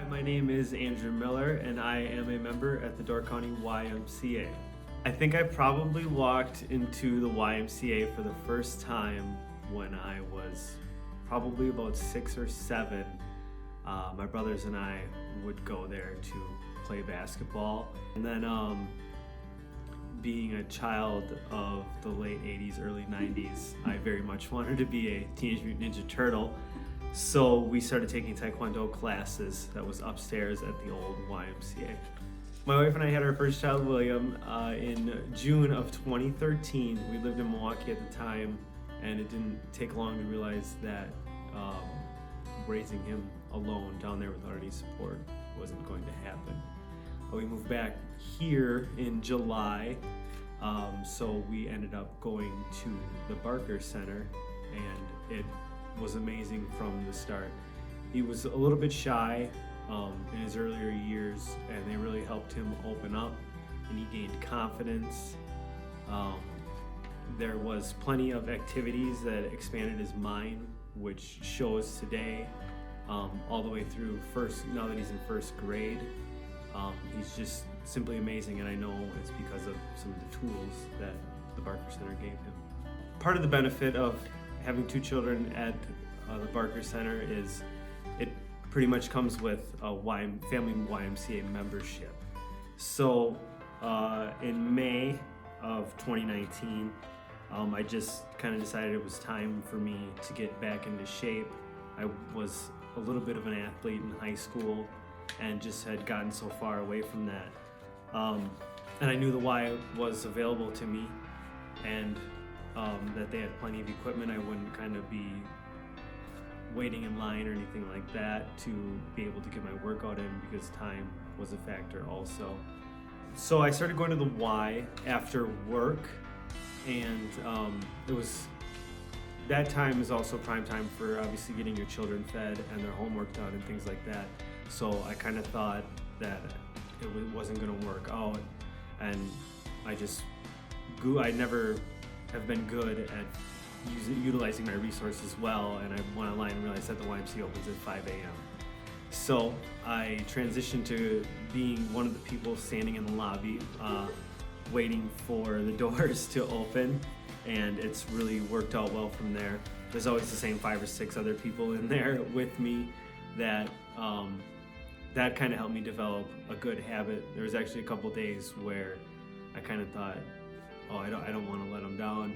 My name is Andrew Mueller, and I am a member at the County YMCA. I think I probably walked into the YMCA for the first time when I was probably about 6 or 7. My brothers and I would go there to play basketball. And then being a child of the late 80s, early 90s, I very much wanted to be a Teenage Mutant Ninja Turtle. So we started taking Taekwondo classes that was upstairs at the old YMCA. My wife and I had our first child, William, in June of 2013. We lived in Milwaukee at the time, and it didn't take long to realize that raising him alone down there without any support wasn't going to happen. We moved back here in July, so we ended up going to the Barker Center, and it was amazing from the start. He was a little bit shy in his earlier years, and they really helped him open up, and he gained confidence. There was plenty of activities that expanded his mind, which shows today, all the way through now that he's in first grade. He's just simply amazing, and I know it's because of some of the tools that the Barker Center gave him. Part of the benefit of having 2 children at the Barker Center is it pretty much comes with a family YMCA membership. So in May of 2019, I just kind of decided it was time for me to get back into shape. I was a little bit of an athlete in high school and just had gotten so far away from that. And I knew the Y was available to me, and that they had plenty of equipment. I wouldn't kind of be waiting in line or anything like that to be able to get my workout in, because time was a factor also. So I started going to the Y after work, and that time is also prime time for obviously getting your children fed and their homework done and things like that. So I kind of thought that it wasn't going to work out, and I never have been good at utilizing my resources well, and I went online and realized that the YMCA opens at 5 a.m. So I transitioned to being one of the people standing in the lobby waiting for the doors to open, and it's really worked out well from there. There's always the same 5 or 6 other people in there with me that kind of helped me develop a good habit. There was actually a couple days where I kind of thought, oh, I don't want to let them down.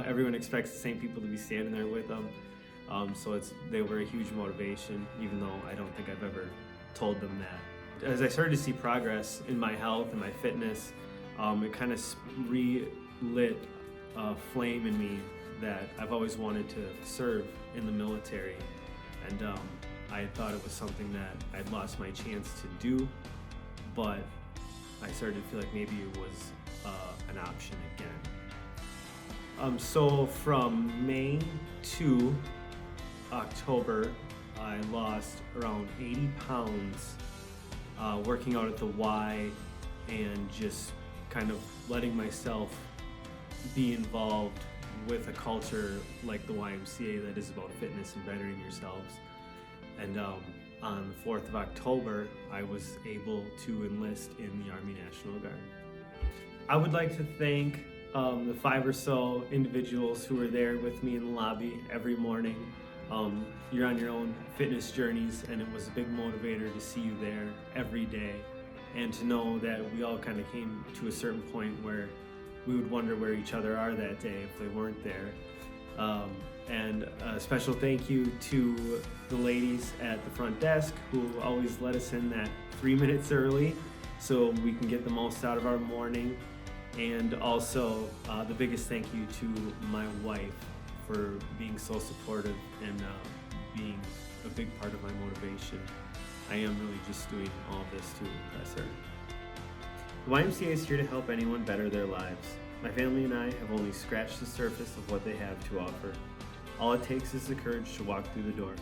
Everyone expects the same people to be standing there with them. So they were a huge motivation, even though I don't think I've ever told them that. As I started to see progress in my health and my fitness, it kind of relit a flame in me that I've always wanted to serve in the military. And I thought it was something that I'd lost my chance to do, but I started to feel like maybe it was an option again. So from May to October, I lost around 80 pounds working out at the Y and just kind of letting myself be involved with a culture like the YMCA that is about fitness and bettering yourselves. And on the 4th of October, I was able to enlist in the Army National Guard. I would like to thank the 5 or so individuals who were there with me in the lobby every morning. You're on your own fitness journeys, and it was a big motivator to see you there every day, and to know that we all kind of came to a certain point where we would wonder where each other are that day if they weren't there. And a special thank you to the ladies at the front desk who always let us in that 3 minutes early so we can get the most out of our morning. And also the biggest thank you to my wife for being so supportive and being a big part of my motivation. I am really just doing all this to impress her. The YMCA is here to help anyone better their lives. My family and I have only scratched the surface of what they have to offer. All it takes is the courage to walk through the door.